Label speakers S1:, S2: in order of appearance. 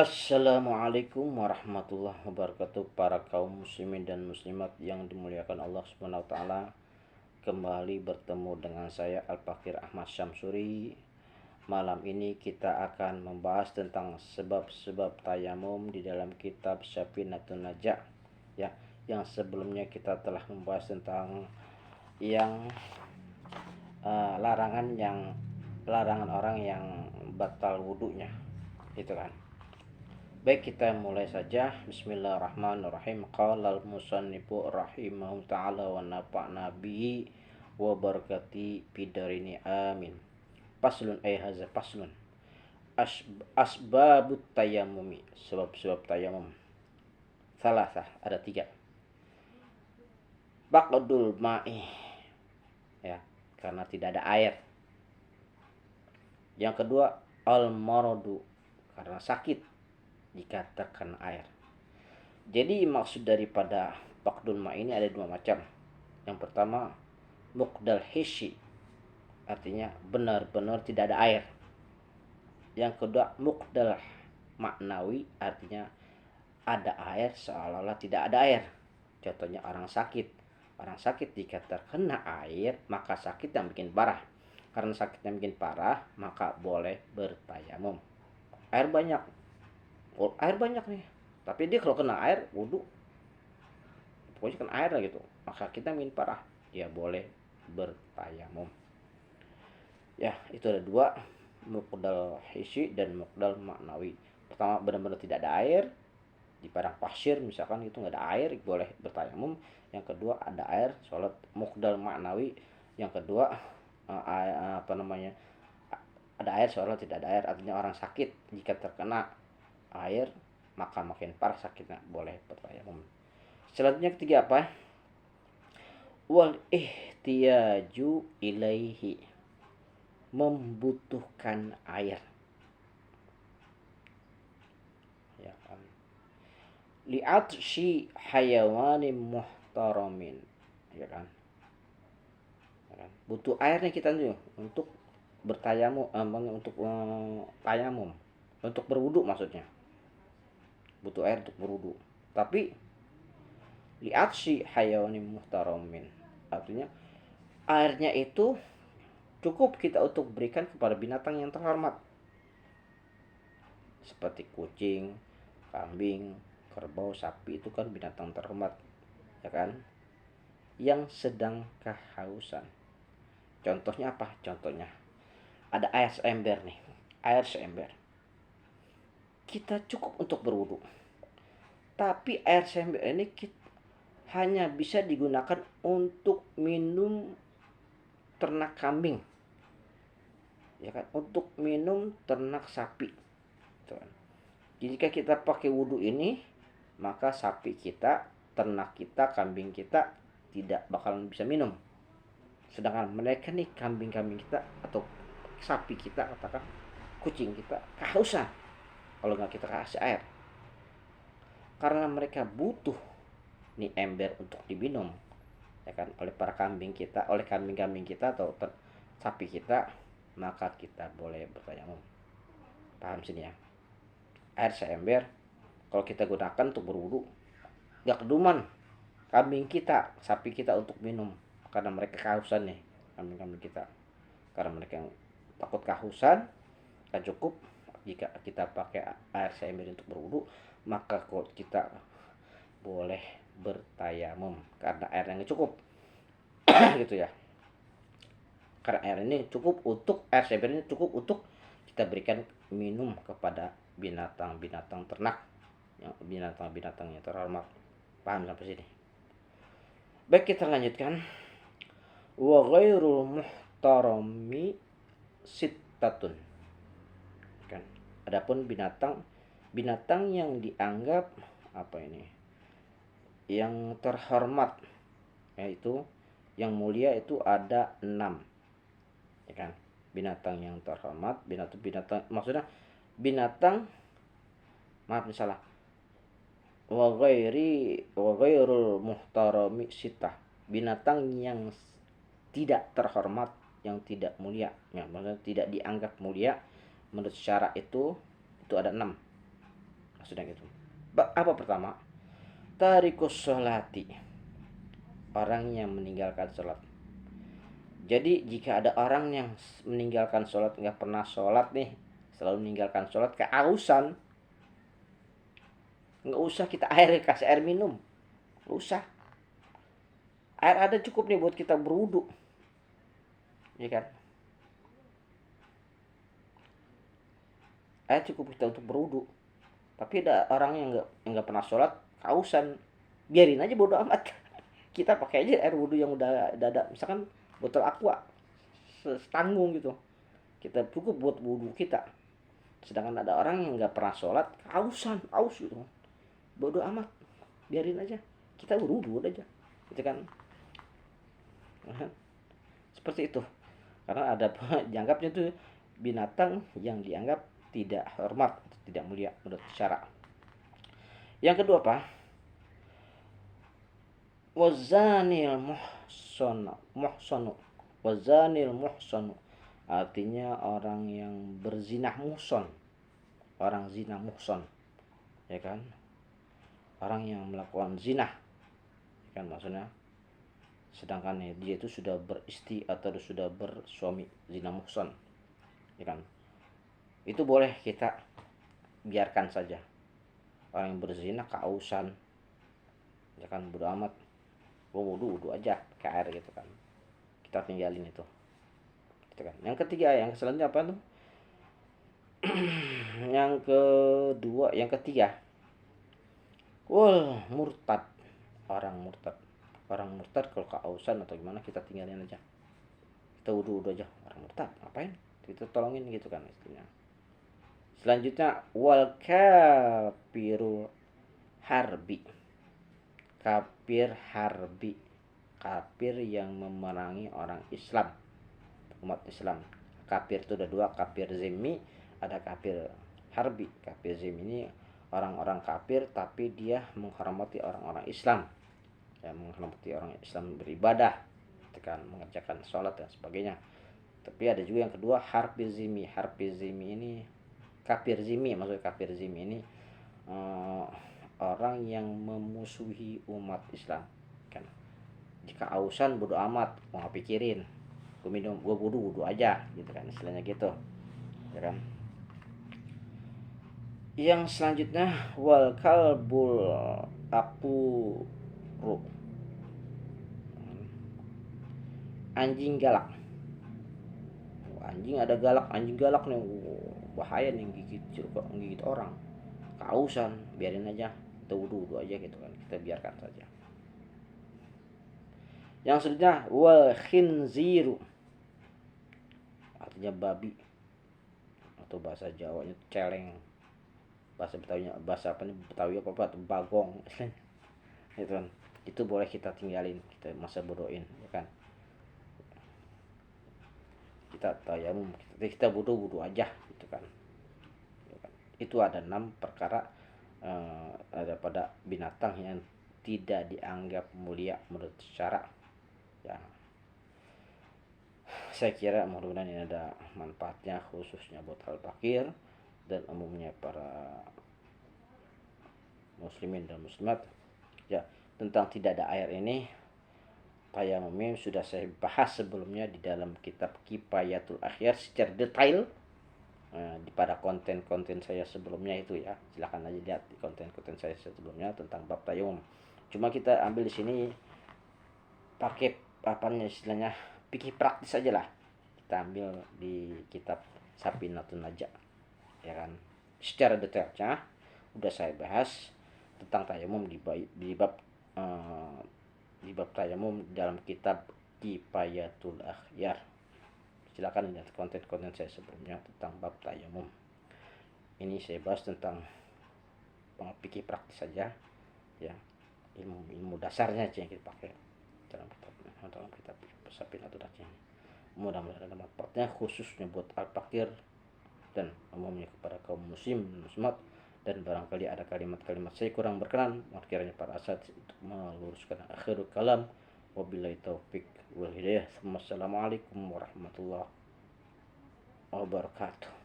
S1: Assalamualaikum warahmatullahi wabarakatuh, para kaum muslimin dan muslimat yang dimuliakan Allah Subhanahu wa taala. Kembali bertemu dengan saya Al-Fakir Ahmad Syamsuri. Malam ini kita akan membahas tentang sebab-sebab tayamum di dalam kitab Syafinatun Najah, ya, yang sebelumnya kita telah membahas tentang yang larangan orang yang batal wudhunya, itu kan. Baik, kita mulai saja. Bismillahirrahmanirrahim. Qala al-musannifu rahimahu ta'ala wa nafa'na bihi wa barakati bidarini amin. Paslun haza paslun. Asbabut tayamumi. Sebab-sebab tayamum. Salasah, ada 3. Baqdul ma'i. Ya, karena tidak ada air. Yang kedua, al-maradu, karena sakit jika terkena air. Jadi maksud daripada faqdul ma ini ada 2 macam. Yang pertama, muqdal hissi, artinya benar-benar tidak ada air. Yang kedua, muqdal maknawi, artinya ada air seolah-olah tidak ada air. Contohnya orang sakit. Orang sakit jika terkena air, maka sakit yang bikin parah. Karena sakit yang bikin parah, maka boleh bertayamum. Air banyak nih, tapi dia kalau kena air wudhu, pokoknya kena air lah gitu, maka kita min parah, dia boleh bertayamum. Ya, itu ada 2, muqdal hissi dan muqdal maknawi. Pertama, benar-benar tidak ada air, di padang pasir misalkan itu nggak ada air, boleh bertayamum. Yang kedua, ada air, sholat. Muqdal maknawi, yang kedua, ada air sholat, tidak ada air, artinya orang sakit jika terkena air maka makin parah sakitnya, boleh bertayamum. Selanjutnya ketiga apa? Wal ihtiyaju ilaihi, membutuhkan air. Ya kan. Li'atshi hayawanin muhtaramin. Ya kan. Butuh airnya kita tuh untuk bertayamum, untuk tayamum, untuk berwudu maksudnya. Butuh air untuk berwudu. Tapi li'atshi hayawanin muhtaramin, artinya airnya itu cukup kita untuk berikan kepada binatang yang terhormat, seperti kucing, kambing, kerbau, sapi, itu kan binatang terhormat, ya kan, yang sedang kehausan. Contohnya apa? Contohnya ada air seember nih, air seember, kita cukup untuk berwudu, tapi air seember ini hanya bisa digunakan untuk minum ternak kambing, ya kan, untuk minum ternak sapi. Jika kita pakai wudhu ini, maka sapi kita, ternak kita, kambing kita tidak bakalan bisa minum. Sedangkan mereka nih, kambing-kambing kita atau sapi kita, katakan kucing kita, kehausan kalau nggak kita kasih air, karena mereka butuh nih ember untuk diminum, ya kan, oleh para kambing kita, oleh kambing-kambing kita atau sapi kita, maka kita boleh bertayamum. Paham sini ya? Air seember kalau kita gunakan untuk berwudu, gak keduman kambing kita, sapi kita untuk minum, karena mereka kehausan nih, kambing-kambing kita, karena mereka takut kehausan, gak cukup jika kita pakai air seember untuk berwudu, maka kita boleh bertayamum karena airnya cukup. Gitu ya, karena air ini cukup untuk, air seember ini cukup untuk kita berikan minum kepada binatang-binatang ternak, yang binatang-binatang yang terhormat. Paham sampai sini? Baik, kita lanjutkan. Wa ghairul muhtarami sittatun. Kan. Adapun binatang yang dianggap apa ini? Yang terhormat, yaitu yang mulia, itu ada 6. Ya kan? Binatang yang terhormat, binatang maksudnya binatang, maaf salah, wa ghairul muhtarami sitah, binatang yang tidak terhormat, yang tidak mulia, ya, maksudnya tidak dianggap mulia menurut syarak, itu ada 6. maksudnya gitu. Apa pertama? Tarikus sholati, orang yang meninggalkan sholat. Jadi jika ada orang yang meninggalkan sholat, nggak pernah sholat nih, selalu meninggalkan sholat, kehausan, nggak usah kita kasih air minum, nggak usah. Air ada cukup nih buat kita berwudu, ya kan? Air cukup kita untuk berwudu. Tapi ada orang yang nggak pernah sholat, kehausan, biarin aja, bodo amat. Kita pakai aja air wudhu yang udah ada, misalkan botol aqua setanggung gitu, kita cukup buat wudhu kita. Sedangkan ada orang yang nggak pernah sholat, kehausan, aus gitu, bodo amat, biarin aja, kita wudhu aja, gitu kan. Seperti itu, karena ada dianggapnya tuh binatang yang dianggap tidak hormat, tidak mulia menurut syara. Yang kedua apa? Wazanil muhsanu, wazanil muhsanu, artinya orang yang berzinah muhson, orang zina muhson, ya kan, orang yang melakukan zina, kan maksudnya, sedangkan dia itu sudah beristri atau sudah bersuami, zina muhson, ya kan, itu boleh kita biarkan saja. Orang yang berzina kehausan, ya kan, bodo amat, gue wudhu aja ke air gitu kan, kita tinggalin itu, gitu kan. Yang ketiga, yang selanjutnya apa tuh? Yang ketiga, murtad, orang murtad kalau kehausan atau gimana, kita tinggalin aja, kita wudhu aja. Orang murtad ngapain kita tolongin gitu kan istilahnya. Selanjutnya, wal kafirul harbi, kafir harbi, kafir yang memerangi orang Islam, umat Islam. Kafir itu ada dua, kafir zimmi, ada kafir harbi. Kafir zimmi ini orang-orang kafir tapi dia menghormati orang-orang Islam, ya, menghormati orang Islam beribadah, kan, mengerjakan sholat dan sebagainya. Tapi ada juga yang kedua, harbi zimmi. Harbi zimmi ini kafir zimmi, maksudnya kafir zimmi ini orang yang memusuhi umat Islam, kan. Jika ausan bodo amat, mau nggak pikirin, gue minum, gue wudhu aja gitu kan, istilahnya gitu, ya kan. Yang selanjutnya, wal kalbul aquru, anjing galak. Anjing ada galak, anjing galak nih, bahaya nih, gigit orang, kehausan, biarin aja, kita wudhu aja gitu kan, kita biarkan saja. Yang selanjutnya, wal khinziru, artinya babi, atau bahasa Jawanya celeng, bahasa Betawinya, bahasa apa nih, Betawi apa bagong itu kan, itu boleh kita tinggalin, kita masa bodohin, ya kan. Kita tayamum, kita wudhu aja gitu kan, ya kan. Itu ada 6 perkara ada pada binatang yang tidak dianggap mulia menurut syara, ya. Saya kira mudah-mudahan ini ada manfaatnya, khususnya buat al-fakir dan umumnya para muslimin dan muslimat, ya. Tentang tidak ada air ini, tayamum sudah saya bahas sebelumnya di dalam kitab Kifayatul Akhyar secara detail, di pada konten-konten saya sebelumnya itu, ya. Silakan aja lihat di konten-konten saya sebelumnya tentang bab tayamum. Cuma kita ambil di sini pakai istilahnya pikir praktis aja lah. Kita ambil di kitab Safinatun Najah, ya kan. Secara detailnya udah saya bahas tentang tayamum di bab tayamum dalam kitab Kifayatul Akhyar. Silakan lihat konten-konten saya sebelumnya tentang bab tayamum. Ini saya bahas tentang pikir praktis saja, ya, ilmu dasarnya aja yang kita pakai dalam kitab Safinatun Najah. Mudah-mudahan ada manfaatnya, khususnya buat al-fakir dan umumnya kepada kaum muslim muslimat. Dan barangkali ada kalimat-kalimat saya kurang berkenan, mohon kiranya para asatidz untuk meluruskan. Akhirul kalam, wabillahi taufik wal hidayah. Wassalamualaikum warahmatullahi wabarakatuh.